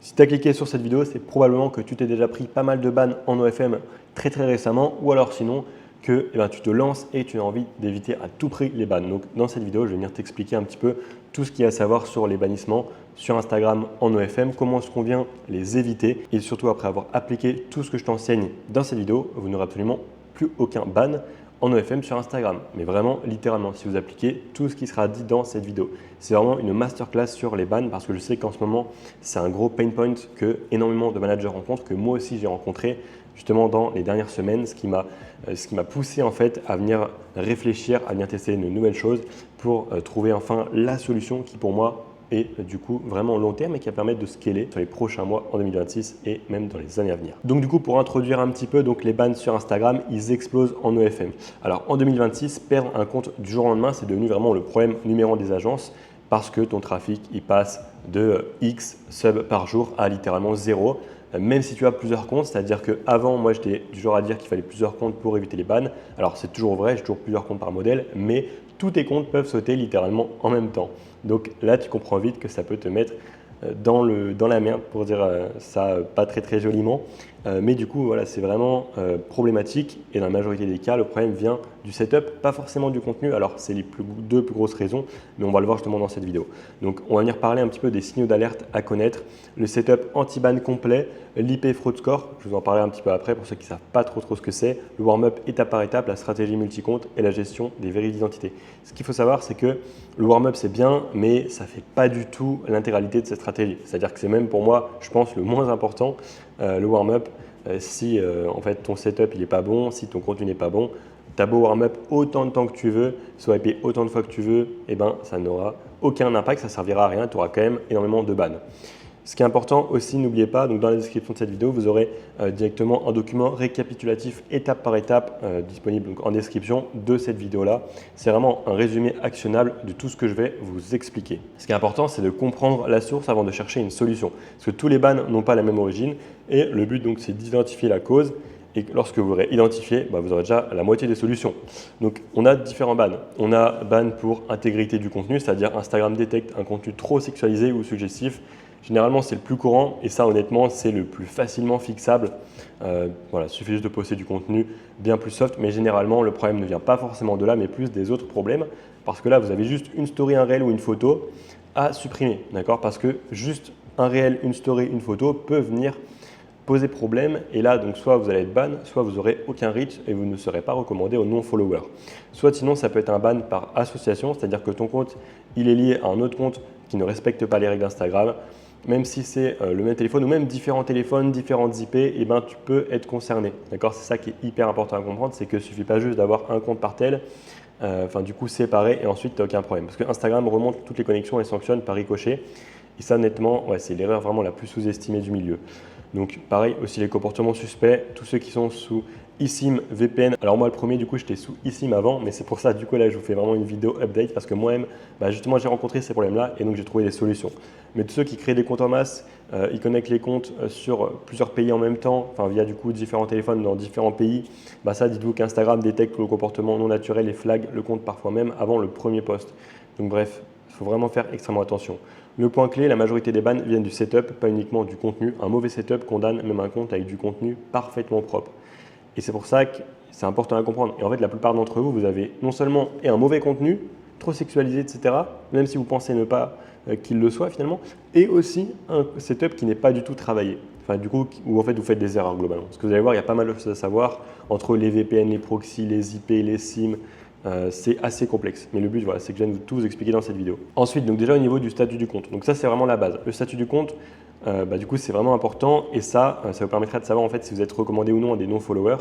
Si tu as cliqué sur cette vidéo, c'est probablement que tu t'es déjà pris pas mal de bans en OFM très récemment, ou alors sinon que tu te lances et tu as envie d'éviter à tout prix les bans. Donc dans cette vidéo, je vais venir t'expliquer un petit peu tout ce qu'il y a à savoir sur les bannissements sur Instagram en OFM, comment est-ce qu'on vient les éviter, et surtout après avoir appliqué tout ce que je t'enseigne dans cette vidéo, vous n'aurez absolument plus aucun ban en OFM sur Instagram, mais vraiment littéralement si vous appliquez tout ce qui sera dit dans cette vidéo. C'est vraiment une masterclass sur les bans parce que je sais qu'en ce moment c'est un gros pain point que énormément de managers rencontrent, que moi aussi j'ai rencontré justement dans les dernières semaines, ce qui m'a poussé en fait à venir réfléchir, à venir tester une nouvelle chose pour trouver enfin la solution qui pour moi est du coup vraiment long terme et qui va permettre de scaler sur les prochains mois en 2026 et même dans les années à venir. Donc du coup, pour introduire un petit peu, donc les bans sur Instagram, ils explosent en OFM. Alors en 2026, perdre un compte du jour au lendemain, c'est devenu vraiment le problème numéro 1 des agences parce que ton trafic, il passe de X subs par jour à littéralement 0. Même si tu as plusieurs comptes, c'est-à-dire qu'avant, moi, j'étais du genre à dire qu'il fallait plusieurs comptes pour éviter les bans. Alors, c'est toujours vrai, j'ai toujours plusieurs comptes par modèle, mais tous tes comptes peuvent sauter littéralement en même temps. Donc là, tu comprends vite que ça peut te mettre dans la merde, pour dire ça pas très joliment. Mais du coup, voilà, c'est vraiment problématique et dans la majorité des cas, le problème vient du setup, pas forcément du contenu. Alors, c'est les deux plus grosses raisons, mais on va le voir justement dans cette vidéo. Donc, on va venir parler un petit peu des signaux d'alerte à connaître, le setup anti-ban complet, l'IP fraud score, je vous en parlerai un petit peu après pour ceux qui ne savent pas trop ce que c'est, le warm-up étape par étape, la stratégie multi-compte et la gestion des vérités d'identité. Ce qu'il faut savoir, c'est que le warm-up c'est bien, mais ça ne fait pas du tout l'intégralité de cette stratégie. C'est-à-dire que c'est même pour moi, je pense, le moins important, le warm-up. Si en fait ton setup il n'est pas bon, si ton contenu n'est pas bon, tu as beau warm-up autant de temps que tu veux, swiper autant de fois que tu veux, et ben ça n'aura aucun impact, ça ne servira à rien, tu auras quand même énormément de bans. Ce qui est important aussi, n'oubliez pas, donc dans la description de cette vidéo, vous aurez directement un document récapitulatif étape par étape disponible donc en description de cette vidéo-là. C'est vraiment un résumé actionnable de tout ce que je vais vous expliquer. Ce qui est important, c'est de comprendre la source avant de chercher une solution. Parce que tous les bans n'ont pas la même origine et le but donc c'est d'identifier la cause. Et lorsque vous aurez identifié, vous aurez déjà la moitié des solutions. Donc, on a différents bans. On a ban pour intégrité du contenu, c'est-à-dire Instagram détecte un contenu trop sexualisé ou suggestif. Généralement, c'est le plus courant et ça, honnêtement, c'est le plus facilement fixable. Voilà, il suffit juste de poster du contenu bien plus soft, mais généralement, le problème ne vient pas forcément de là, mais plus des autres problèmes. Parce que là, vous avez juste une story, un réel ou une photo à supprimer, d'accord? Parce que juste un réel, une story, une photo peut venir poser problème et là donc soit vous allez être ban, soit vous n'aurez aucun reach et vous ne serez pas recommandé aux non-followers. Soit sinon ça peut être un ban par association, c'est-à-dire que ton compte il est lié à un autre compte qui ne respecte pas les règles d'Instagram, même si c'est le même téléphone ou même différents téléphones, différentes IP, et tu peux être concerné. D'accord, c'est ça qui est hyper important à comprendre, c'est qu'il ne suffit pas juste d'avoir un compte par tel, du coup séparé et ensuite tu n'as aucun problème. Parce que Instagram remonte toutes les connexions et sanctionne par ricochet. Et ça honnêtement, c'est l'erreur vraiment la plus sous-estimée du milieu. Donc pareil, aussi les comportements suspects, tous ceux qui sont sous eSIM, VPN. Alors moi le premier du coup j'étais sous eSIM avant, mais c'est pour ça du coup là je vous fais vraiment une vidéo update parce que moi-même justement j'ai rencontré ces problèmes-là et donc j'ai trouvé des solutions. Mais tous ceux qui créent des comptes en masse, ils connectent les comptes sur plusieurs pays en même temps, via du coup différents téléphones dans différents pays, ça dites-vous qu'Instagram détecte le comportement non naturel et flag le compte parfois même avant le premier post. Donc bref, il faut vraiment faire extrêmement attention. Le point clé, la majorité des bans viennent du setup, pas uniquement du contenu. Un mauvais setup condamne même un compte avec du contenu parfaitement propre. Et c'est pour ça que c'est important à comprendre. Et en fait, la plupart d'entre vous, vous avez non seulement un mauvais contenu, trop sexualisé, etc., même si vous pensez ne pas qu'il le soit finalement, et aussi un setup qui n'est pas du tout travaillé. Du coup, où en fait vous faites des erreurs globalement. Parce que vous allez voir, il y a pas mal de choses à savoir entre les VPN, les proxys, les IP, les SIM. C'est assez complexe, mais le but c'est que je viens de tout vous expliquer dans cette vidéo. Ensuite, donc déjà au niveau du statut du compte, donc ça c'est vraiment la base. Le statut du compte, du coup c'est vraiment important et ça vous permettra de savoir en fait si vous êtes recommandé ou non à des non-followers.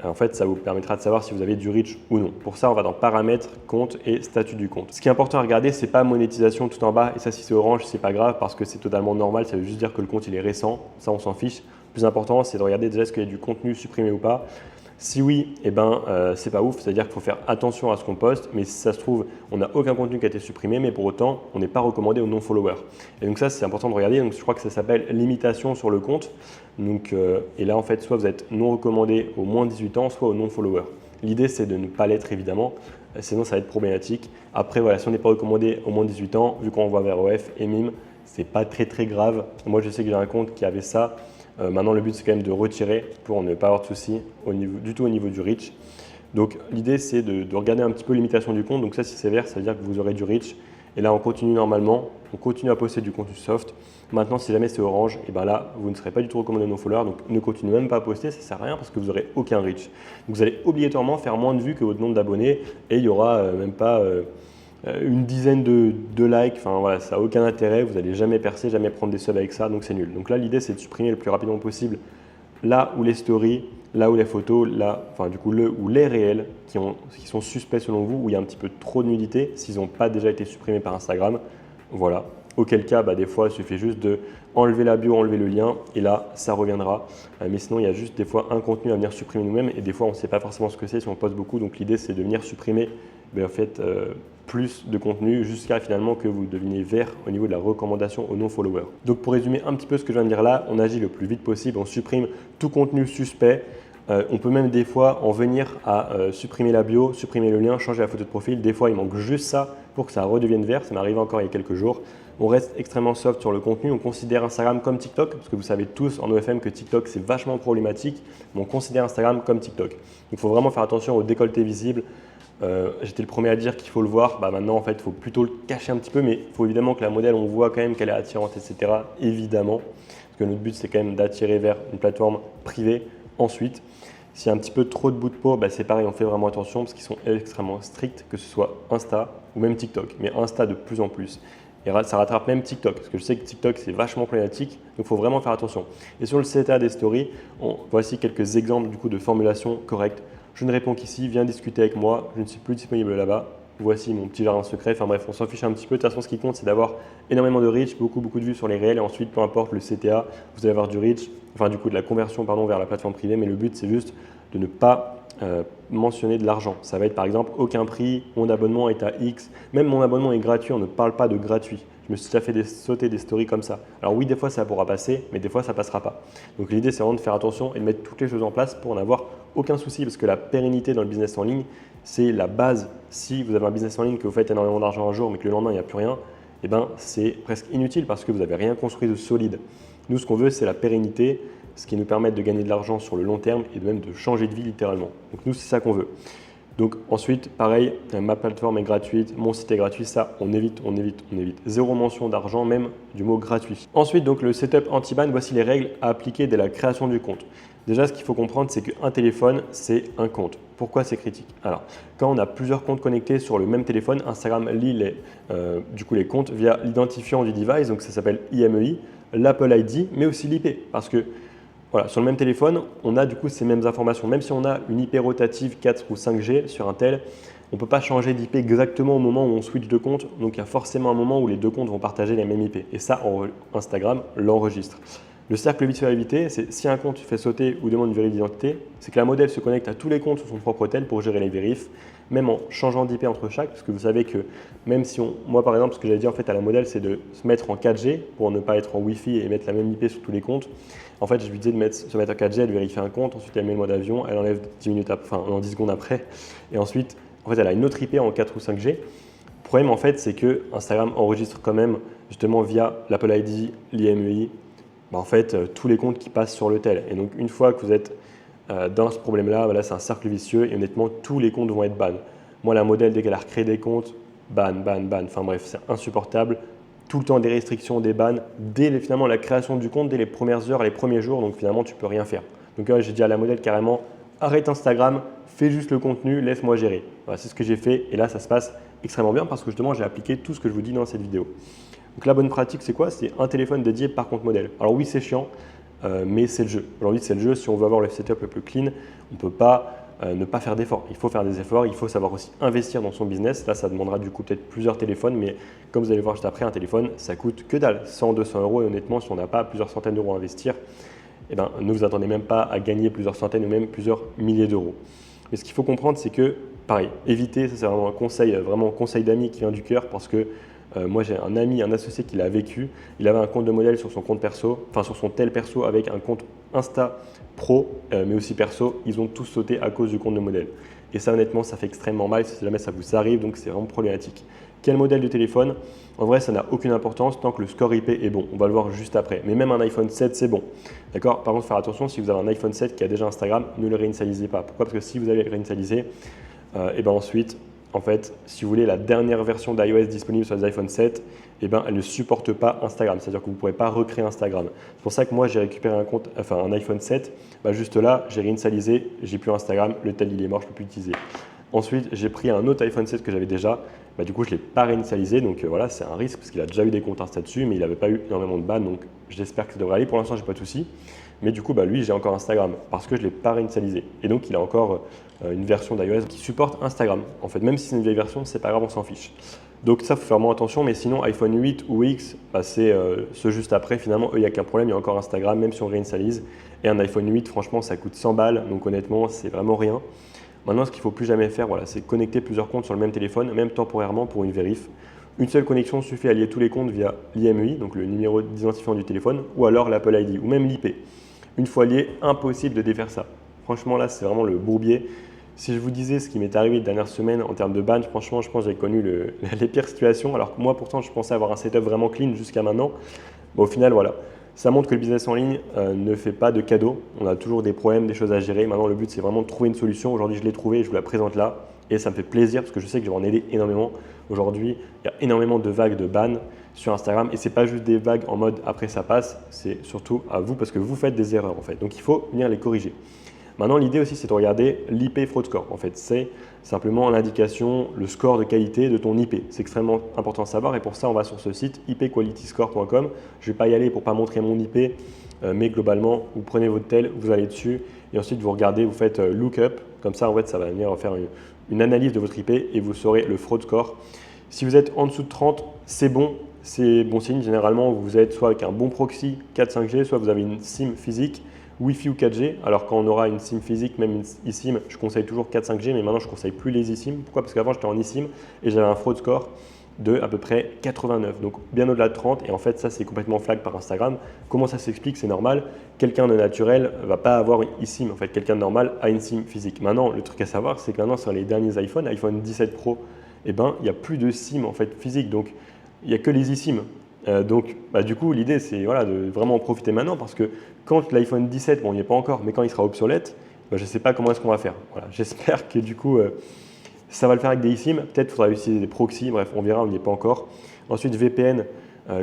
En fait, ça vous permettra de savoir si vous avez du reach ou non. Pour ça, on va dans paramètres, compte et statut du compte. Ce qui est important à regarder, c'est pas monétisation tout en bas et ça si c'est orange, c'est pas grave parce que c'est totalement normal. Ça veut juste dire que le compte il est récent. Ça on s'en fiche. Le plus important, c'est de regarder déjà est-ce qu'il y a du contenu supprimé ou pas. Si oui, c'est pas ouf, c'est-à-dire qu'il faut faire attention à ce qu'on poste, mais si ça se trouve, on n'a aucun contenu qui a été supprimé, mais pour autant, on n'est pas recommandé aux non-followers. Et donc ça, c'est important de regarder, donc je crois que ça s'appelle limitation sur le compte. Donc, et là, en fait, soit vous êtes non recommandé aux moins de 18 ans, soit aux non-followers. L'idée, c'est de ne pas l'être, évidemment, sinon ça va être problématique. Après, voilà, si on n'est pas recommandé aux moins de 18 ans, vu qu'on va vers OF et MIM, c'est pas très grave. Moi, je sais que j'ai un compte qui avait ça. Maintenant, le but, c'est quand même de retirer pour ne pas avoir de soucis du tout au niveau du reach. Donc, l'idée, c'est de regarder un petit peu l'imitation du compte. Donc ça, si c'est vert, ça veut dire que vous aurez du reach. Et là, on continue normalement, on continue à poster du contenu soft. Maintenant, si jamais c'est orange, et ben là, vous ne serez pas du tout recommandé à nos followers. Donc, ne continuez même pas à poster, ça ne sert à rien parce que vous n'aurez aucun reach. Donc, vous allez obligatoirement faire moins de vues que votre nombre d'abonnés et il n'y aura même pas une dizaine de likes. Enfin, voilà, ça n'a aucun intérêt. Vous n'allez jamais percer, jamais prendre des subs avec ça. Donc, c'est nul. Donc là, l'idée, c'est de supprimer le plus rapidement possible là où les stories, là où les photos, là, enfin du coup le ou les réels qui sont suspects selon vous, où il y a un petit peu trop de nudité, s'ils n'ont pas déjà été supprimés par Instagram, voilà. Auquel cas, des fois, il suffit juste de enlever la bio, enlever le lien, et là, ça reviendra. Mais sinon, il y a juste des fois un contenu à venir supprimer nous-mêmes, et des fois, on ne sait pas forcément ce que c'est si on poste beaucoup. Donc l'idée, c'est de venir supprimer en fait, plus de contenu jusqu'à finalement que vous deveniez vert au niveau de la recommandation aux non-followers. Donc pour résumer un petit peu ce que je viens de dire là, on agit le plus vite possible, on supprime tout contenu suspect. On peut même des fois en venir à supprimer la bio, supprimer le lien, changer la photo de profil. Des fois, il manque juste ça pour que ça redevienne vert. Ça m'est arrivé encore il y a quelques jours. On reste extrêmement soft sur le contenu. On considère Instagram comme TikTok, parce que vous savez tous en OFM que TikTok, c'est vachement problématique. Mais on considère Instagram comme TikTok. Donc, il faut vraiment faire attention au décolleté visible. J'étais le premier à dire qu'il faut le voir. Maintenant, en fait, il faut plutôt le cacher un petit peu. Mais il faut évidemment que la modèle, on voit quand même qu'elle est attirante, etc. Évidemment. Parce que notre but, c'est quand même d'attirer vers une plateforme privée. Ensuite, s'il y a un petit peu trop de bout de peau, c'est pareil, on fait vraiment attention parce qu'ils sont extrêmement stricts, que ce soit Insta ou même TikTok. Mais Insta de plus en plus. Et ça rattrape même TikTok, parce que je sais que TikTok, c'est vachement problématique, donc il faut vraiment faire attention. Et sur le CTA des stories, voici quelques exemples du coup, de formulation correcte. Je ne réponds qu'ici, viens discuter avec moi, je ne suis plus disponible là-bas. Voici mon petit jardin secret. Enfin bref, on s'en fiche un petit peu. De toute façon, ce qui compte, c'est d'avoir énormément de reach, beaucoup de vues sur les réels. Et ensuite, peu importe le CTA, vous allez avoir du reach, enfin du coup de la conversion vers la plateforme privée. Mais le but, c'est juste de ne pas mentionner de l'argent. Ça va être par exemple aucun prix, mon abonnement est à X. Même mon abonnement est gratuit, on ne parle pas de gratuit. Je me suis déjà fait sauter des stories comme ça. Alors oui, des fois ça pourra passer, mais des fois ça ne passera pas. Donc l'idée, c'est vraiment de faire attention et de mettre toutes les choses en place pour n'avoir aucun souci, parce que la pérennité dans le business en ligne, c'est la base. Si vous avez un business en ligne, que vous faites énormément d'argent un jour, mais que le lendemain, il n'y a plus rien, c'est presque inutile parce que vous n'avez rien construit de solide. Nous, ce qu'on veut, c'est la pérennité, ce qui nous permet de gagner de l'argent sur le long terme et même de changer de vie littéralement. Donc nous, c'est ça qu'on veut. Donc ensuite, pareil, ma plateforme est gratuite, mon site est gratuit, ça, on évite. Zéro mention d'argent, même du mot gratuit. Ensuite, donc le setup anti-ban, voici les règles à appliquer dès la création du compte. Déjà, ce qu'il faut comprendre, c'est qu'un téléphone, c'est un compte. Pourquoi c'est critique? Alors, quand on a plusieurs comptes connectés sur le même téléphone, Instagram lit les comptes via l'identifiant du device, donc ça s'appelle IMEI, l'Apple ID, mais aussi l'IP. Parce que voilà, sur le même téléphone, on a du coup ces mêmes informations. Même si on a une IP rotative 4 ou 5G sur un tel, on ne peut pas changer d'IP exactement au moment où on switch de compte. Donc, il y a forcément un moment où les deux comptes vont partager les mêmes IP. Et ça, Instagram l'enregistre. Le cercle vicieux à éviter, c'est si un compte fait sauter ou demande une vérif d'identité, c'est que la modèle se connecte à tous les comptes sur son propre tel pour gérer les vérifs, même en changeant d'IP entre chaque, parce que vous savez que même si moi par exemple, ce que j'avais dit en fait à la modèle, c'est de se mettre en 4G pour ne pas être en Wi-Fi et mettre la même IP sur tous les comptes. En fait, je lui disais de se mettre en 4G, elle vérifie un compte, ensuite elle met le mode avion, elle enlève 10 secondes après, et ensuite, en fait, elle a une autre IP en 4 ou 5G. Le problème en fait, c'est que Instagram enregistre quand même justement via l'Apple ID, l'IMEI, en fait, tous les comptes qui passent sur le tel. Et donc, une fois que vous êtes dans ce problème-là, c'est un cercle vicieux et honnêtement, tous les comptes vont être ban. Moi, la modèle, dès qu'elle a recréé des comptes, ban. Enfin bref, c'est insupportable. Tout le temps des restrictions, des bans, dès finalement la création du compte, dès les premières heures, les premiers jours, donc finalement, tu peux rien faire. Donc, j'ai dit à la modèle carrément, arrête Instagram, fais juste le contenu, laisse-moi gérer. Voilà, c'est ce que j'ai fait et là, ça se passe extrêmement bien parce que justement, j'ai appliqué tout ce que je vous dis dans cette vidéo. Donc la bonne pratique, c'est quoi? C'est un téléphone dédié par compte modèle. Alors oui, c'est chiant, mais c'est le jeu. Aujourd'hui, c'est le jeu. Si on veut avoir le setup le plus clean, on ne peut pas ne pas faire d'efforts. Il faut faire des efforts, il faut savoir aussi investir dans son business. Là, ça demandera du coup peut-être plusieurs téléphones, mais comme vous allez voir juste après, un téléphone, ça coûte que dalle, 100, 200 euros. Et honnêtement, si on n'a pas plusieurs centaines d'euros à investir, ne vous attendez même pas à gagner plusieurs centaines ou même plusieurs milliers d'euros. Mais ce qu'il faut comprendre, c'est que, pareil, éviter, ça c'est vraiment un conseil d'amis qui vient du cœur parce que moi, j'ai un ami, un associé qui l'a vécu. Il avait un compte de modèle sur son compte perso, enfin sur son tel perso avec un compte Insta pro, mais aussi perso. Ils ont tous sauté à cause du compte de modèle. Et ça, honnêtement, ça fait extrêmement mal si jamais ça vous arrive, donc c'est vraiment problématique. Quel modèle de téléphone? En vrai, ça n'a aucune importance tant que le score IP est bon. On va le voir juste après. Mais même un iPhone 7, c'est bon. D'accord? Par contre, faire attention, si vous avez un iPhone 7 qui a déjà Instagram, ne le réinitialisez pas. Pourquoi? Parce que si vous allez le réinitialiser, et ben ensuite, en fait, si vous voulez la dernière version d'iOS disponible sur les iPhone 7, eh ben, elle ne supporte pas Instagram. C'est-à-dire que vous ne pourrez pas recréer Instagram. C'est pour ça que moi, j'ai récupéré un iPhone 7. Bah, juste là, j'ai réinitialisé, j'ai plus Instagram, le tel il est mort, je ne peux plus l'utiliser. Ensuite, j'ai pris un autre iPhone 7 que j'avais déjà. Bah, du coup, je ne l'ai pas réinitialisé. Donc voilà, c'est un risque parce qu'il a déjà eu des comptes Insta dessus, mais il n'avait pas eu énormément de ban. Donc j'espère que ça devrait aller. Pour l'instant, je n'ai pas de soucis. Mais du coup, bah, lui, j'ai encore Instagram parce que je ne l'ai pas réinitialisé. Et donc, il a encore une version d'iOS qui supporte Instagram. En fait, même si c'est une vieille version, c'est pas grave, on s'en fiche. Donc ça, il faut faire moins attention. Mais sinon, iPhone 8 ou X, bah, c'est ce juste après. Finalement, eux, il n'y a qu'un problème. Il y a encore Instagram, même si on réinitialise. Et un iPhone 8, franchement, ça coûte 100 balles. Donc honnêtement, c'est vraiment rien. Maintenant, ce qu'il ne faut plus jamais faire, voilà, c'est connecter plusieurs comptes sur le même téléphone, même temporairement pour une vérif. Une seule connexion suffit à lier tous les comptes via l'IMEI, donc le numéro d'identifiant du téléphone, ou alors l'Apple ID, ou même l'IP. Une fois lié, impossible de défaire ça. Franchement, là, c'est vraiment le bourbier. Si je vous disais ce qui m'est arrivé les dernières semaines en termes de ban, franchement, je pense que j'ai connu les pires situations. Alors que moi, pourtant, je pensais avoir un setup vraiment clean jusqu'à maintenant. Bon, au final, voilà. Ça montre que le business en ligne ne fait pas de cadeaux. On a toujours des problèmes, des choses à gérer. Maintenant, le but, c'est vraiment de trouver une solution. Aujourd'hui, je l'ai trouvée et je vous la présente là. Et ça me fait plaisir parce que je sais que je vais en aider énormément. Aujourd'hui, il y a énormément de vagues de ban sur Instagram. Et ce n'est pas juste des vagues en mode après ça passe. C'est surtout à vous parce que vous faites des erreurs en fait. Donc, il faut venir les corriger. Maintenant, l'idée aussi, c'est de regarder l'IP Fraud Score. En fait, c'est simplement l'indication, le score de qualité de ton IP. C'est extrêmement important à savoir et pour ça, on va sur ce site ipqualityscore.com. Je ne vais pas y aller pour ne pas montrer mon IP, mais globalement, vous prenez votre tel, vous allez dessus et ensuite vous regardez, vous faites lookup. Comme ça, en fait, ça va venir faire une analyse de votre IP et vous saurez le fraud score. Si vous êtes en dessous de 30, c'est bon. C'est bon signe. Généralement, vous êtes soit avec un bon proxy 4-5G, soit vous avez une SIM physique. Wi-Fi ou 4G, alors quand on aura une SIM physique, même une eSIM, je conseille toujours 4-5G, mais maintenant je ne conseille plus les eSIM. Pourquoi? Parce qu'avant j'étais en eSIM et j'avais un fraud score de à peu près 89, donc bien au-delà de 30. Et en fait, ça c'est complètement flag par Instagram. Comment ça s'explique? C'est normal. Quelqu'un de naturel ne va pas avoir une eSIM. En fait, quelqu'un de normal a une SIM physique. Maintenant, le truc à savoir, c'est que maintenant sur les derniers iPhones, iPhone 17 Pro, eh ben, il n'y a plus de SIM en fait physique. Donc il n'y a que les eSIM. Donc, du coup, l'idée, c'est voilà, de vraiment en profiter maintenant parce que quand l'iPhone 17, bon, il n'y est pas encore, mais quand il sera obsolète, je ne sais pas comment est-ce qu'on va faire. Voilà, j'espère que du coup, ça va le faire avec des eSIM. Peut-être qu'il faudra utiliser des proxys, bref, on verra, on n'y est pas encore. Ensuite, VPN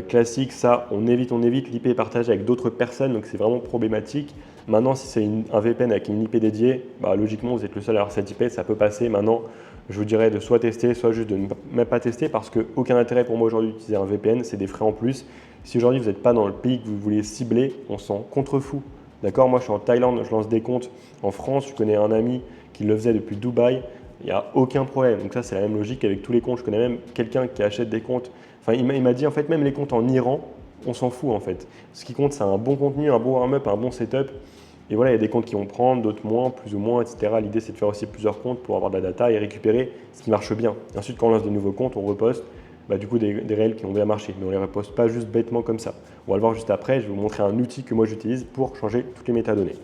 classique, ça, on évite. L'IP est partagé avec d'autres personnes, donc c'est vraiment problématique. Maintenant, si c'est un VPN avec une IP dédiée, logiquement, vous êtes le seul à avoir cette IP, ça peut passer. Maintenant, je vous dirais de soit tester, soit juste de ne même pas tester parce qu'aucun intérêt pour moi aujourd'hui d'utiliser un VPN, c'est des frais en plus. Si aujourd'hui vous n'êtes pas dans le pays que vous voulez cibler, on s'en contrefout. D'accord? Moi je suis en Thaïlande, je lance des comptes en France, je connais un ami qui le faisait depuis Dubaï, il n'y a aucun problème. Donc ça c'est la même logique avec tous les comptes. Je connais même quelqu'un qui achète des comptes. Enfin il m'a dit en fait même les comptes en Iran, on s'en fout en fait. Ce qui compte c'est un bon contenu, un bon warm-up, un bon setup. Et voilà, il y a des comptes qui vont prendre, d'autres moins, plus ou moins, etc. L'idée, c'est de faire aussi plusieurs comptes pour avoir de la data et récupérer ce qui marche bien. Et ensuite, quand on lance de nouveaux comptes, on reposte du coup des réels qui ont bien marché. Mais on ne les reposte pas juste bêtement comme ça. On va le voir juste après. Je vais vous montrer un outil que moi j'utilise pour changer toutes les métadonnées.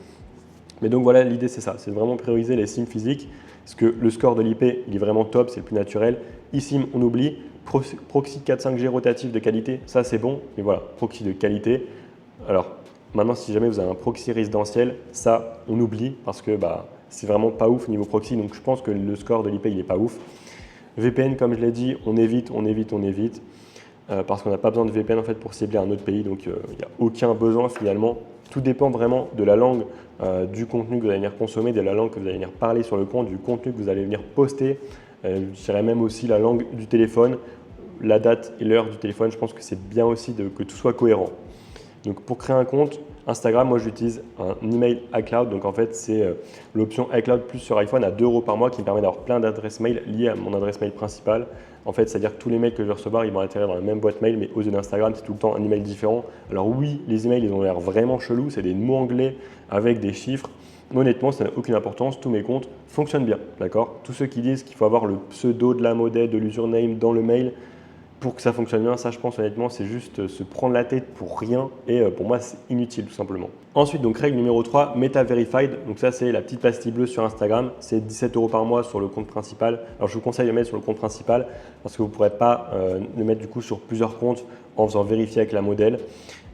Mais donc voilà, l'idée, c'est ça. C'est de vraiment prioriser les SIM physiques. Parce que le score de l'IP, il est vraiment top, c'est le plus naturel. eSIM, on oublie. Proxy 4-5G rotatif de qualité, ça c'est bon. Mais voilà, proxy de qualité. Alors, maintenant, si jamais vous avez un proxy résidentiel, ça, on oublie parce que c'est vraiment pas ouf niveau proxy. Donc, je pense que le score de l'IP, il n'est pas ouf. VPN, comme je l'ai dit, on évite parce qu'on n'a pas besoin de VPN en fait, pour cibler un autre pays. Donc, il n'y a aucun besoin finalement. Tout dépend vraiment de la langue du contenu que vous allez venir consommer, de la langue que vous allez venir parler sur le compte, du contenu que vous allez venir poster. Je dirais même aussi la langue du téléphone, la date et l'heure du téléphone. Je pense que c'est bien aussi que tout soit cohérent. Donc pour créer un compte Instagram, moi j'utilise un email iCloud. Donc en fait, c'est l'option iCloud plus sur iPhone à 2 € par mois qui me permet d'avoir plein d'adresses mail liées à mon adresse mail principale. En fait, c'est-à-dire que tous les mails que je vais recevoir, ils vont atterrir dans la même boîte mail, mais aux yeux d'Instagram, c'est tout le temps un email différent. Alors oui, les emails, ils ont l'air vraiment chelous. C'est des mots anglais avec des chiffres. Mais honnêtement, ça n'a aucune importance. Tous mes comptes fonctionnent bien. D'accord? Tous ceux qui disent qu'il faut avoir le pseudo de la modèle, de l'username dans le mail, pour que ça fonctionne bien, ça je pense honnêtement, c'est juste se prendre la tête pour rien et pour moi c'est inutile tout simplement. Ensuite, donc règle numéro 3, Meta Verified. Donc ça c'est la petite pastille bleue sur Instagram, c'est 17 € par mois sur le compte principal. Alors je vous conseille de le mettre sur le compte principal parce que vous ne pourrez pas le mettre du coup sur plusieurs comptes en faisant vérifier avec la modèle.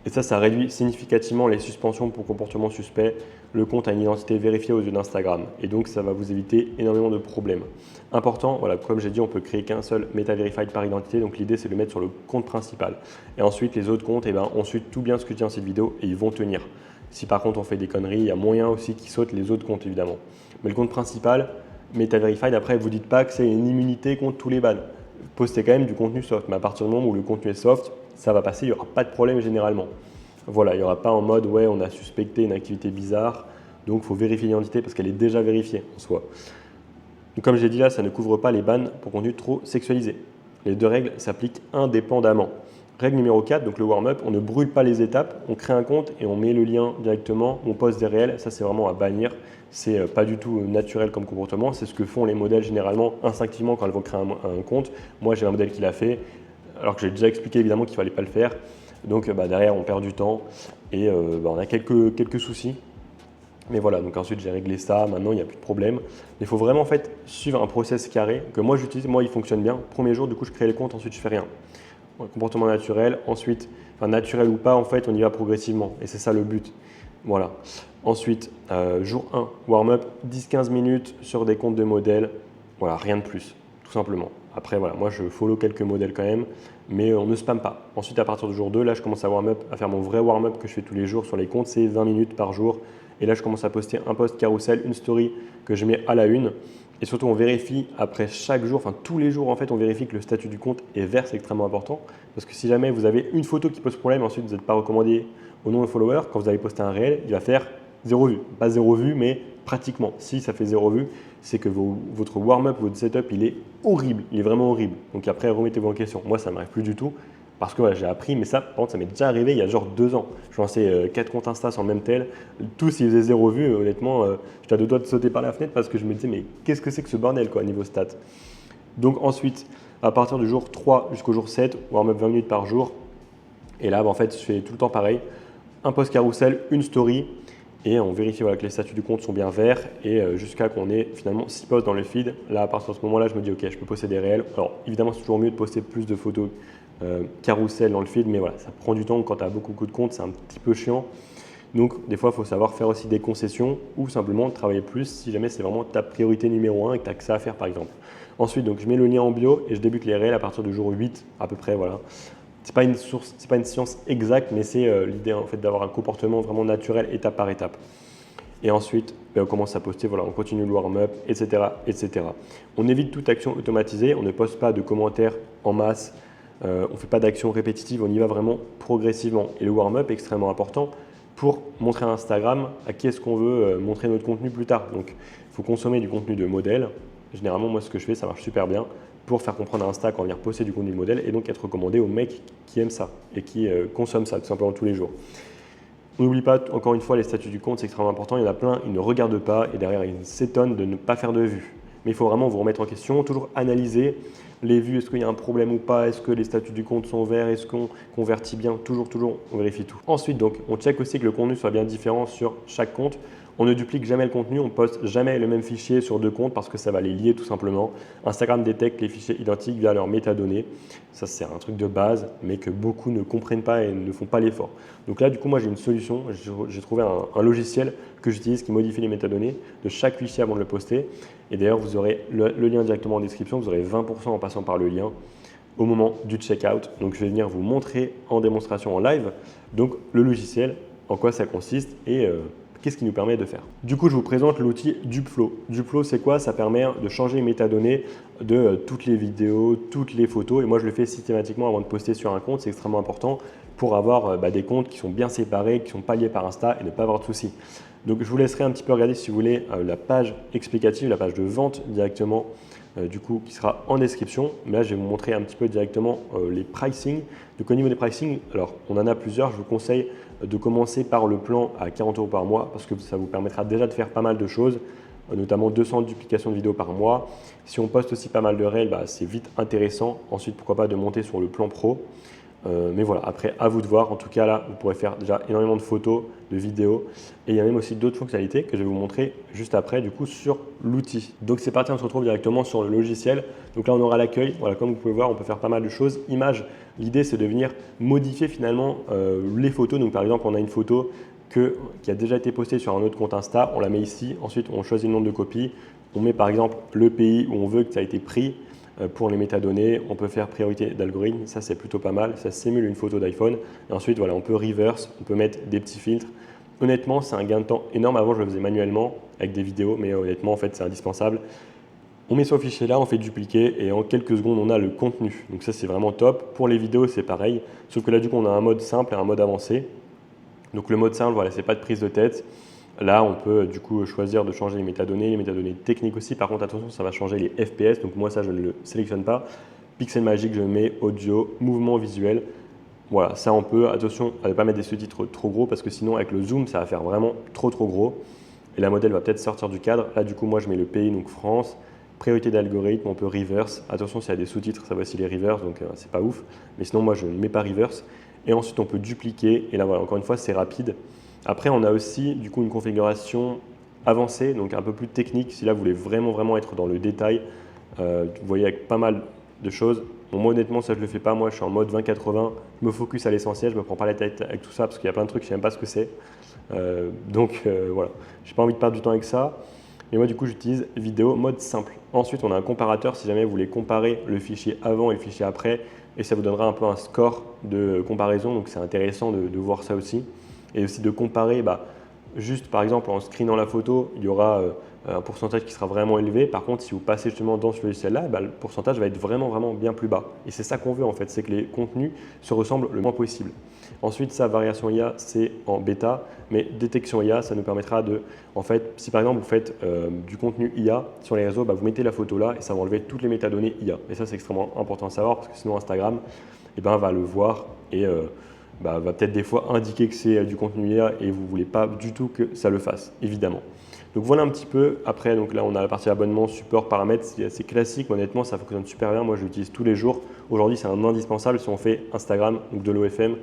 Et ça réduit significativement les suspensions pour comportement suspect. Le compte a une identité vérifiée aux yeux d'Instagram. Et donc, ça va vous éviter énormément de problèmes. Important, voilà, comme j'ai dit, on peut créer qu'un seul Meta Verified par identité. Donc, l'idée, c'est de le mettre sur le compte principal. Et ensuite, les autres comptes, on suit tout bien ce que je dis dans cette vidéo et ils vont tenir. Si par contre, on fait des conneries, il y a moyen aussi qu'ils sautent les autres comptes, évidemment. Mais le compte principal, Meta Verified, après, vous ne dites pas que c'est une immunité contre tous les bans. Postez quand même du contenu soft. Mais à partir du moment où le contenu est soft, ça va passer, il n'y aura pas de problème généralement. Voilà, il n'y aura pas en mode ouais, on a suspecté une activité bizarre, donc il faut vérifier l'identité parce qu'elle est déjà vérifiée en soi. Donc, comme j'ai dit là, ça ne couvre pas les bans pour contenu trop sexualisé. Les deux règles s'appliquent indépendamment. Règle numéro 4, donc le warm-up, on ne brûle pas les étapes, on crée un compte et on met le lien directement, on poste des réels, ça c'est vraiment à bannir, c'est pas du tout naturel comme comportement, c'est ce que font les modèles généralement instinctivement quand elles vont créer un compte. Moi j'ai un modèle qui l'a fait, alors que j'ai déjà expliqué évidemment qu'il ne fallait pas le faire. Donc derrière, on perd du temps et on a quelques soucis. Mais voilà, donc ensuite j'ai réglé ça, maintenant il n'y a plus de problème. Il faut vraiment en fait suivre un process carré que moi j'utilise, moi il fonctionne bien. Premier jour, du coup je crée les comptes, ensuite je fais rien. Comportement naturel, ensuite, naturel ou pas, en fait on y va progressivement et c'est ça le but. Voilà. Ensuite, jour 1, warm-up, 10-15 minutes sur des comptes de modèles. Voilà, rien de plus, tout simplement. Après, voilà, moi je follow quelques modèles quand même, mais on ne spamme pas. Ensuite, à partir du jour 2, là je commence à faire mon vrai warm-up que je fais tous les jours sur les comptes, c'est 20 minutes par jour. Et là, je commence à poster un post carousel, une story que je mets à la une. Et surtout, on vérifie après chaque jour, enfin tous les jours en fait, on vérifie que le statut du compte est vert, c'est extrêmement important. Parce que si jamais vous avez une photo qui pose problème, ensuite vous n'êtes pas recommandé au nom de follower, quand vous allez poster un réel, il va faire 0 vue. Pas 0 vue, mais pratiquement. Si ça fait 0 vue, c'est que votre warm-up, votre setup, il est horrible. Il est vraiment horrible. Donc après, remettez-vous en question. Moi, ça ne m'arrive plus du tout. Parce que voilà, j'ai appris, mais ça, par contre, ça m'est déjà arrivé il y a genre 2 ans. Je lançais 4 comptes Insta sur le même tel. Tous, ils faisaient 0 vue. Honnêtement, j'étais à 2 doigts de sauter par la fenêtre parce que je me disais, mais qu'est-ce que c'est que ce bordel, quoi, niveau stats. Donc ensuite, à partir du jour 3 jusqu'au jour 7, warm-up 20 minutes par jour. Et là, en fait, je fais tout le temps pareil. Un post carousel, une story. Et on vérifie que les statuts du compte sont bien verts et jusqu'à qu'on ait finalement 6 posts dans le feed. Là, à partir de ce moment-là, je me dis, ok, je peux poster des réels. Alors, évidemment, c'est toujours mieux de poster plus de photos carousel dans le feed, mais voilà, ça prend du temps quand tu as beaucoup de comptes, c'est un petit peu chiant. Donc, des fois, il faut savoir faire aussi des concessions ou simplement travailler plus si jamais c'est vraiment ta priorité numéro 1 et que tu as que ça à faire, par exemple. Ensuite, donc, je mets le lien en bio et je débute les réels à partir du jour 8 à peu près. Voilà. C'est pas une science exacte, mais c'est l'idée en fait d'avoir un comportement vraiment naturel étape par étape. Et ensuite, on commence à poster, voilà, on continue le warm-up, etc., etc. On évite toute action automatisée, on ne poste pas de commentaires en masse, on ne fait pas d'action répétitive, on y va vraiment progressivement. Et le warm-up est extrêmement important pour montrer à Instagram à qui est-ce qu'on veut montrer notre contenu plus tard. Donc, il faut consommer du contenu de modèle. Généralement, moi, ce que je fais, ça marche super bien pour faire comprendre à Insta qu'on vient poster du contenu de modèle et donc être recommandé aux mecs qui aiment ça et qui consomment ça tout simplement tous les jours. On n'oublie pas, encore une fois, les statuts du compte, c'est extrêmement important. Il y en a plein, ils ne regardent pas et derrière, ils s'étonnent de ne pas faire de vues. Mais il faut vraiment vous remettre en question, toujours analyser les vues, est-ce qu'il y a un problème ou pas, est-ce que les statuts du compte sont verts, est-ce qu'on convertit bien, toujours, on vérifie tout. Ensuite, donc, on check aussi que le contenu soit bien différent sur chaque compte. On ne duplique jamais le contenu, on ne poste jamais le même fichier sur 2 comptes parce que ça va les lier tout simplement. Instagram détecte les fichiers identiques via leurs métadonnées. Ça, c'est un truc de base, mais que beaucoup ne comprennent pas et ne font pas l'effort. Donc là, du coup, moi, j'ai une solution. J'ai trouvé un logiciel que j'utilise qui modifie les métadonnées de chaque fichier avant de le poster. Et d'ailleurs, vous aurez le lien directement en description. Vous aurez 20% en passant par le lien au moment du checkout. Donc, je vais venir vous montrer en démonstration en live donc le logiciel, en quoi ça consiste et qu'est-ce qui nous permet de faire. Du coup, je vous présente l'outil Dupflow. Dupflow, c'est quoi? Ça permet de changer les métadonnées de toutes les vidéos, toutes les photos. Et moi, je le fais systématiquement avant de poster sur un compte. C'est extrêmement important pour avoir des comptes qui sont bien séparés, qui ne sont pas liés par Insta et ne pas avoir de soucis. Donc, je vous laisserai un petit peu regarder, si vous voulez, la page explicative, la page de vente directement, du coup, qui sera en description. Mais là, je vais vous montrer un petit peu directement les pricing. Donc, au niveau des pricing, alors, on en a plusieurs. Je vous conseille de commencer par le plan à 40 € par mois parce que ça vous permettra déjà de faire pas mal de choses. notamment 200 duplications de vidéos par mois. Si on poste aussi pas mal de réels, c'est vite intéressant. Ensuite, pourquoi pas de monter sur le plan pro. Mais voilà, après, à vous de voir. En tout cas, là, vous pourrez faire déjà énormément de photos, de vidéos. Et il y a même aussi d'autres fonctionnalités que je vais vous montrer juste après, du coup, sur l'outil. Donc, c'est parti, on se retrouve directement sur le logiciel. Donc là, on aura l'accueil. Voilà, comme vous pouvez voir, on peut faire pas mal de choses. Images, l'idée, c'est de venir modifier finalement les photos. Donc, par exemple, on a une photo qui a déjà été postée sur un autre compte Insta. On la met ici. Ensuite, on choisit le nombre de copies. On met, par exemple, le pays où on veut que ça a été pris. Pour les métadonnées, on peut faire priorité d'algorithme, ça c'est plutôt pas mal, ça simule une photo d'iPhone. Et ensuite, voilà, on peut reverse, on peut mettre des petits filtres. Honnêtement, c'est un gain de temps énorme. Avant, je le faisais manuellement avec des vidéos, mais honnêtement, en fait, c'est indispensable. On met ce fichier là, on fait dupliquer et en quelques secondes, on a le contenu. Donc ça, c'est vraiment top. Pour les vidéos, c'est pareil, sauf que là, du coup, on a un mode simple et un mode avancé. Donc le mode simple, voilà, c'est pas de prise de tête. Là, on peut du coup choisir de changer les métadonnées techniques aussi. Par contre, attention, ça va changer les FPS. Donc moi, ça, je ne le sélectionne pas. Pixel magique, je mets audio, mouvement visuel. Voilà, ça on peut. Attention à ne pas mettre des sous-titres trop gros parce que sinon, avec le zoom, ça va faire vraiment trop gros. Et la modèle va peut-être sortir du cadre. Là, du coup, moi, je mets le pays, donc France. Priorité d'algorithme, on peut reverse. Attention, s'il y a des sous-titres, ça va aussi les reverse, donc c'est pas ouf. Mais sinon, moi, je ne mets pas reverse. Et ensuite, on peut dupliquer. Et là, voilà, encore une fois, c'est rapide. Après, on a aussi du coup une configuration avancée, donc un peu plus technique. Si là, vous voulez vraiment être dans le détail, vous voyez avec pas mal de choses. Bon, moi, honnêtement, ça, je ne le fais pas. Moi, je suis en mode 20-80. Je me focus à l'essentiel. Je ne me prends pas la tête avec tout ça parce qu'il y a plein de trucs, je ne sais même pas ce que c'est. Voilà, je n'ai pas envie de perdre du temps avec ça. Et moi, du coup, j'utilise vidéo mode simple. Ensuite, on a un comparateur si jamais vous voulez comparer le fichier avant et le fichier après. Et ça vous donnera un peu un score de comparaison. Donc, c'est intéressant de voir ça aussi. Et aussi de comparer, juste par exemple en screenant la photo, il y aura un pourcentage qui sera vraiment élevé. Par contre, si vous passez justement dans ce logiciel-là, le pourcentage va être vraiment bien plus bas. Et c'est ça qu'on veut en fait, c'est que les contenus se ressemblent le moins possible. Ensuite, ça, variation IA, c'est en bêta, mais détection IA, ça nous permettra de, en fait, si par exemple vous faites du contenu IA sur les réseaux, vous mettez la photo là et ça va enlever toutes les métadonnées IA. Et ça, c'est extrêmement important à savoir parce que sinon Instagram va le voir et va peut-être des fois indiquer que c'est du contenu IA et vous ne voulez pas du tout que ça le fasse, évidemment. Donc voilà un petit peu. Après, donc là, on a la partie abonnement, support, paramètres. C'est assez classique, mais honnêtement, ça fonctionne super bien. Moi, je l'utilise tous les jours. Aujourd'hui, c'est un indispensable si on fait Instagram, donc de l'OFM.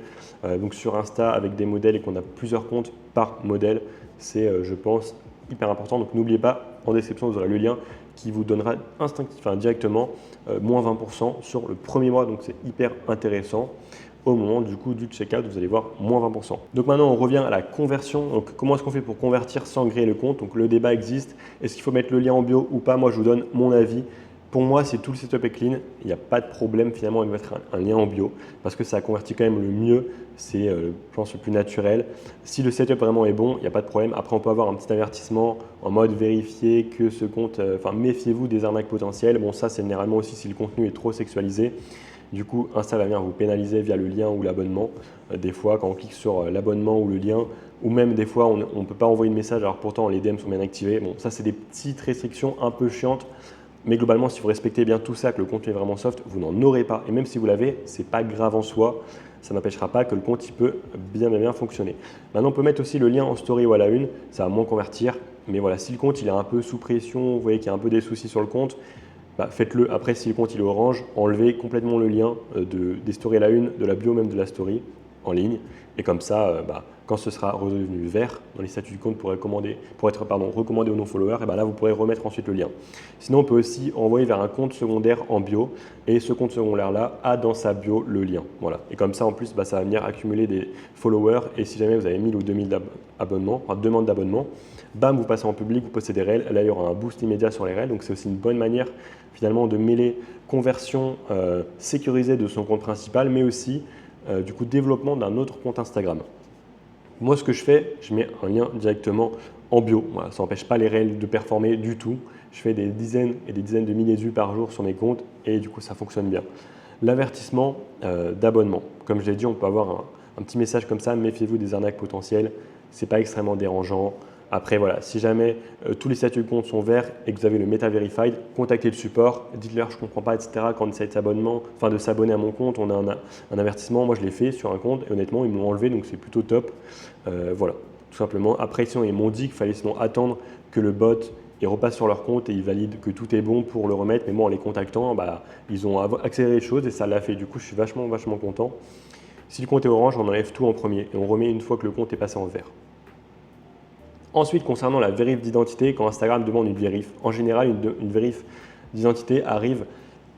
Donc sur Insta, avec des modèles et qu'on a plusieurs comptes par modèle, c'est, je pense, hyper important. Donc n'oubliez pas, en description, vous aurez le lien qui vous donnera directement moins 20% sur le premier mois. Donc c'est hyper intéressant. Au moment du coup du checkout, vous allez voir moins 20%. Donc maintenant, on revient à la conversion. Donc comment est-ce qu'on fait pour convertir sans créer le compte? Donc le débat existe. Est-ce qu'il faut mettre le lien en bio ou pas? Moi, je vous donne mon avis. Pour moi, si tout le setup est clean, il n'y a pas de problème finalement de mettre un lien en bio parce que ça convertit quand même le mieux. C'est, je pense, le plus naturel. Si le setup vraiment est bon, il n'y a pas de problème. Après, on peut avoir un petit avertissement en mode vérifier que ce compte, méfiez-vous des arnaques potentielles. Bon, ça, c'est généralement aussi si le contenu est trop sexualisé. Du coup, Insta va venir vous pénaliser via le lien ou l'abonnement. Des fois, quand on clique sur l'abonnement ou le lien, ou même des fois, on ne peut pas envoyer de message, alors pourtant les DM sont bien activés. Bon, ça, c'est des petites restrictions un peu chiantes. Mais globalement, si vous respectez bien tout ça, que le contenu est vraiment soft, vous n'en aurez pas. Et même si vous l'avez, ce n'est pas grave en soi. Ça n'empêchera pas que le compte il peut bien fonctionner. Maintenant, on peut mettre aussi le lien en story ou à la une. Ça va moins convertir. Mais voilà, si le compte il est un peu sous pression, vous voyez qu'il y a un peu des soucis sur le compte, faites-le. Après, si le compte il est orange, enlevez complètement le lien des stories à la une, de la bio, même de la story en ligne. Et comme ça, quand ce sera redevenu vert dans les statuts du compte pour être recommandé aux non-followers, et là, vous pourrez remettre ensuite le lien. Sinon, on peut aussi envoyer vers un compte secondaire en bio. Et ce compte secondaire-là a dans sa bio le lien. Voilà. Et comme ça, en plus, ça va venir accumuler des followers. Et si jamais vous avez 1000 ou 2000 abonnements, demande d'abonnement, bam, vous passez en public, vous postez des réels. Là, il y aura un boost immédiat sur les réels. Donc, c'est aussi une bonne manière finalement de mêler conversion sécurisée de son compte principal, mais aussi du coup développement d'un autre compte Instagram. Moi, ce que je fais, je mets un lien directement en bio. Voilà, ça n'empêche pas les réels de performer du tout. Je fais des dizaines et des dizaines de milliers de vues par jour sur mes comptes et du coup, ça fonctionne bien. L'avertissement d'abonnement. Comme je l'ai dit, on peut avoir un petit message comme ça, méfiez-vous des arnaques potentielles. Ce n'est pas extrêmement dérangeant. Après, voilà, si jamais tous les statuts de compte sont verts et que vous avez le Meta Verified, contactez le support, dites-leur je ne comprends pas, etc. Quand on essaie de s'abonner à mon compte, on a un avertissement. Moi, je l'ai fait sur un compte et honnêtement, ils m'ont enlevé, donc c'est plutôt top. Voilà, tout simplement. Après, sinon, ils m'ont dit qu'il fallait sinon attendre que le bot ils repassent sur leur compte et ils valident que tout est bon pour le remettre. Mais moi, en les contactant, ils ont accéléré les choses et ça l'a fait. Du coup, je suis vachement content. Si le compte est orange, on enlève tout en premier et on remet une fois que le compte est passé en vert. Ensuite, concernant la vérif d'identité, quand Instagram demande une vérif, en général, une vérif d'identité arrive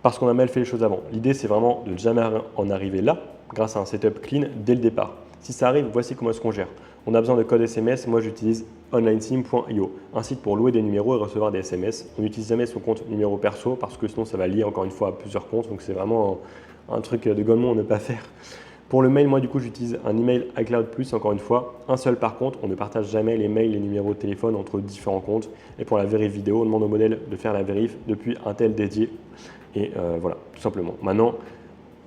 parce qu'on a mal fait les choses avant. L'idée, c'est vraiment de ne jamais en arriver là, grâce à un setup clean dès le départ. Si ça arrive, voici comment est-ce qu'on gère. On a besoin de code SMS. Moi, j'utilise onlinesim.io, un site pour louer des numéros et recevoir des SMS. On n'utilise jamais son compte numéro perso parce que sinon, ça va lier encore une fois à plusieurs comptes. Donc, c'est vraiment un truc de golemont à ne pas faire. Pour le mail, moi, du coup, j'utilise un email iCloud+, encore une fois, un seul par contre. On ne partage jamais les mails, les numéros de téléphone entre différents comptes. Et pour la vérif vidéo, on demande au modèle de faire la vérif depuis un tel dédié. Et voilà, tout simplement. Maintenant,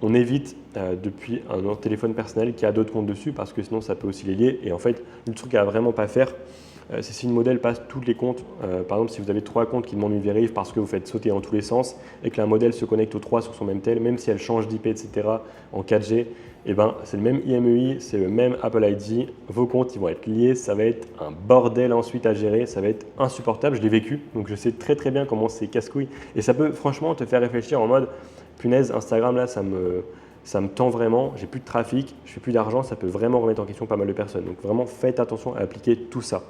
on évite depuis un autre téléphone personnel qui a d'autres comptes dessus parce que sinon, ça peut aussi les lier. Et en fait, le truc à vraiment pas faire, c'est si une modèle passe tous les comptes. Par exemple, si vous avez 3 comptes qui demandent une vérif parce que vous faites sauter dans tous les sens et que la modèle se connecte aux 3 sur son même tel, même si elle change d'IP, etc. en 4G, c'est le même IMEI, c'est le même Apple ID. Vos comptes, ils vont être liés. Ça va être un bordel ensuite à gérer. Ça va être insupportable. Je l'ai vécu, donc je sais très bien comment c'est casse-couille. Et ça peut franchement te faire réfléchir en mode, punaise, Instagram, là, ça me tend vraiment. J'ai plus de trafic, je fais plus d'argent. Ça peut vraiment remettre en question pas mal de personnes. Donc vraiment, faites attention à appliquer tout ça.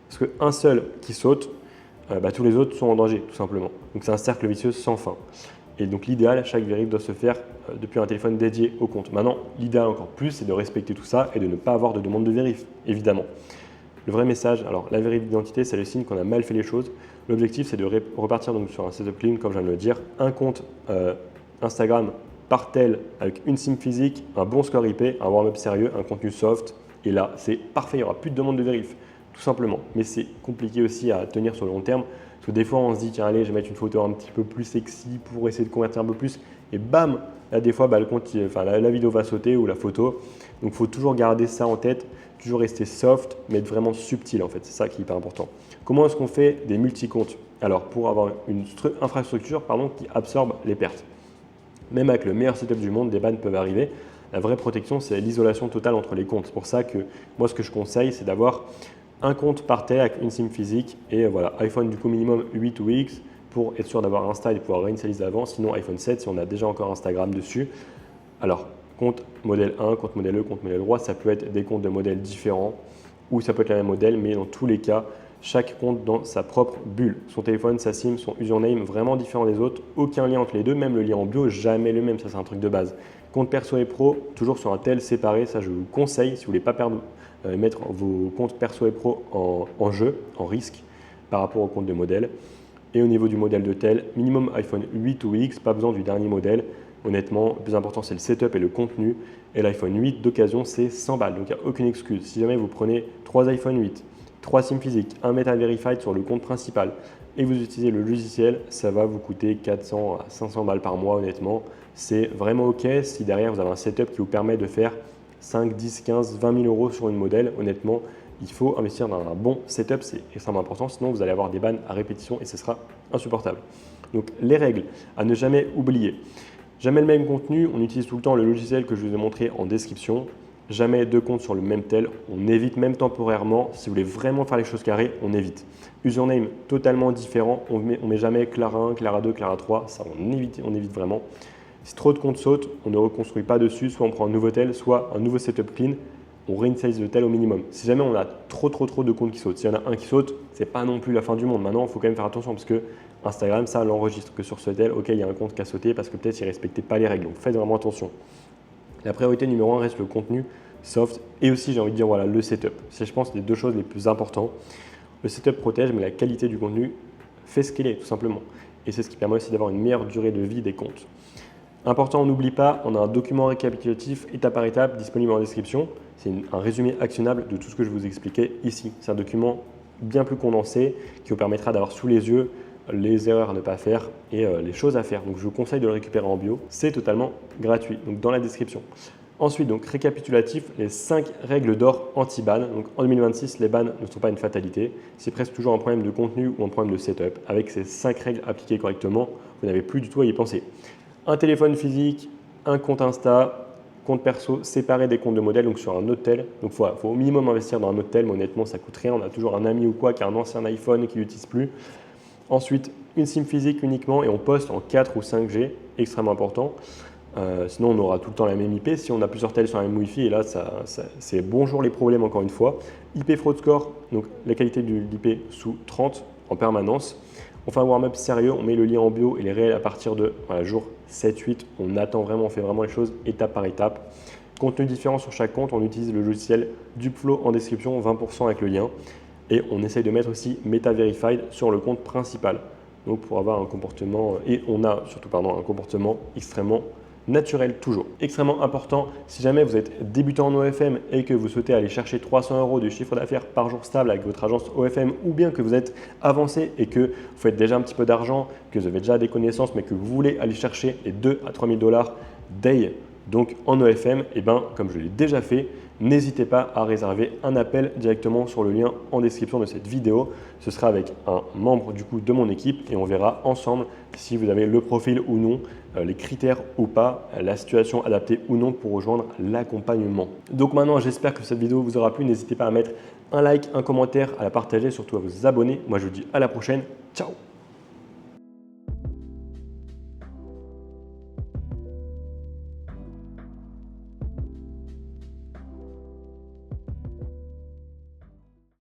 Parce qu'un seul qui saute, tous les autres sont en danger, tout simplement. Donc c'est un cercle vicieux sans fin. Et donc l'idéal, chaque vérif doit se faire depuis un téléphone dédié au compte. Maintenant, l'idéal encore plus, c'est de respecter tout ça et de ne pas avoir de demande de vérif, évidemment. Le vrai message, alors la vérif d'identité, c'est le signe qu'on a mal fait les choses. L'objectif, c'est de repartir donc sur un setup clean, comme je viens de le dire, un compte Instagram par tel avec une SIM physique, un bon score IP, un warm-up sérieux, un contenu soft. Et là, c'est parfait, il n'y aura plus de demande de vérif, tout simplement. Mais c'est compliqué aussi à tenir sur le long terme. Parce que des fois, on se dit, tiens, allez, je vais mettre une photo un petit peu plus sexy pour essayer de convertir un peu plus. Et bam, là, des fois, le compte, la vidéo va sauter ou la photo. Donc, il faut toujours garder ça en tête, toujours rester soft, mais être vraiment subtil, en fait. C'est ça qui est hyper important. Comment est-ce qu'on fait des multi-comptes? Alors, pour avoir une infrastructure qui absorbe les pertes. Même avec le meilleur setup du monde, des bans peuvent arriver. La vraie protection, c'est l'isolation totale entre les comptes. C'est pour ça que moi, ce que je conseille, c'est d'avoir un compte par terre avec une SIM physique et voilà, iPhone du coup minimum 8 ou X pour être sûr d'avoir Insta et de pouvoir réinitialiser avant. Sinon iPhone 7 si on a déjà encore Instagram dessus. Alors compte modèle 1, compte modèle E, compte modèle 3, ça peut être des comptes de modèles différents ou ça peut être le même modèle, mais dans tous les cas, chaque compte dans sa propre bulle. Son téléphone, sa SIM, son username vraiment différent des autres, aucun lien entre les deux, même le lien en bio, jamais le même, ça c'est un truc de base. Compte perso et pro, toujours sur un tel séparé, ça je vous conseille si vous voulez pas perdre mettre vos comptes perso et pro en jeu, en risque par rapport au compte de modèle. Et au niveau du modèle de tel, minimum iPhone 8 ou X, pas besoin du dernier modèle. Honnêtement, le plus important c'est le setup et le contenu. Et l'iPhone 8 d'occasion c'est 100 balles, donc il n'y a aucune excuse. Si jamais vous prenez 3 iPhone 8, 3 SIM physiques, un Meta Verified sur le compte principal et vous utilisez le logiciel, ça va vous coûter 400 à 500 balles par mois honnêtement. C'est vraiment ok si derrière vous avez un setup qui vous permet de faire 5, 10, 15, 20 000 euros sur une modèle. Honnêtement, il faut investir dans un bon setup, c'est extrêmement important, sinon vous allez avoir des bans à répétition et ce sera insupportable. Donc les règles à ne jamais oublier. Jamais le même contenu, on utilise tout le temps le logiciel que je vous ai montré en description. Jamais 2 comptes sur le même tel, on évite même temporairement. Si vous voulez vraiment faire les choses carrées, on évite. Username totalement différent, on met jamais Clara 1, Clara 2, Clara 3, ça on évite vraiment. Si trop de comptes sautent, on ne reconstruit pas dessus, soit on prend un nouveau tel, soit un nouveau setup clean, on réinitialise le tel au minimum. Si jamais on a trop de comptes qui sautent, s'il y en a un qui saute, c'est pas non plus la fin du monde. Maintenant, il faut quand même faire attention parce que Instagram, ça l'enregistre que sur ce tel, ok, il y a un compte qui a sauté parce que peut-être il ne respectait pas les règles. Donc faites vraiment attention. La priorité numéro 1 reste le contenu soft et aussi, j'ai envie de dire, voilà, le setup. C'est, je pense, les 2 choses les plus importantes. Le setup protège, mais la qualité du contenu fait ce qu'il est, tout simplement. Et c'est ce qui permet aussi d'avoir une meilleure durée de vie des comptes. Important, on n'oublie pas, on a un document récapitulatif étape par étape disponible en description. C'est un résumé actionnable de tout ce que je vous expliquais ici. C'est un document bien plus condensé qui vous permettra d'avoir sous les yeux les erreurs à ne pas faire et les choses à faire. Donc je vous conseille de le récupérer en bio. C'est totalement gratuit, donc dans la description. Ensuite, donc récapitulatif, les 5 règles d'or anti-ban. Donc en 2026, les bans ne sont pas une fatalité. C'est presque toujours un problème de contenu ou un problème de setup. Avec ces 5 règles appliquées correctement, vous n'avez plus du tout à y penser. Un téléphone physique, un compte Insta, compte perso séparé des comptes de modèle, donc sur un autre tel. Donc il faut au minimum investir dans un autre tel, mais honnêtement ça coûte rien. On a toujours un ami ou quoi qui a un ancien iPhone et qui l'utilise plus. Ensuite, une SIM physique uniquement et on poste en 4 ou 5G, extrêmement important. Sinon, on aura tout le temps la même IP. Si on a plusieurs tels sur la même Wi-Fi, et là, c'est bonjour les problèmes encore une fois. IP fraud score, donc la qualité de l'IP sous 30 en permanence. On fait un warm-up sérieux, on met le lien en bio et les réels à partir de jour 7-8. On attend vraiment, on fait vraiment les choses étape par étape. Contenu différent sur chaque compte, on utilise le logiciel Duplo en description, 20% avec le lien. Et on essaye de mettre aussi Meta Verified sur le compte principal. Donc pour avoir un comportement, et on a surtout un comportement extrêmement naturel toujours. Extrêmement important, si jamais vous êtes débutant en OFM et que vous souhaitez aller chercher 300 € de chiffre d'affaires par jour stable avec votre agence OFM, ou bien que vous êtes avancé et que vous faites déjà un petit peu d'argent, que vous avez déjà des connaissances, mais que vous voulez aller chercher les 2 à 3 000 $ day donc en OFM, et comme je l'ai déjà fait, n'hésitez pas à réserver un appel directement sur le lien en description de cette vidéo. Ce sera avec un membre du coup de mon équipe et on verra ensemble si vous avez le profil ou non, les critères ou pas, la situation adaptée ou non pour rejoindre l'accompagnement. Donc maintenant, j'espère que cette vidéo vous aura plu. N'hésitez pas à mettre un like, un commentaire, à la partager, surtout à vous abonner. Moi, je vous dis à la prochaine. Ciao!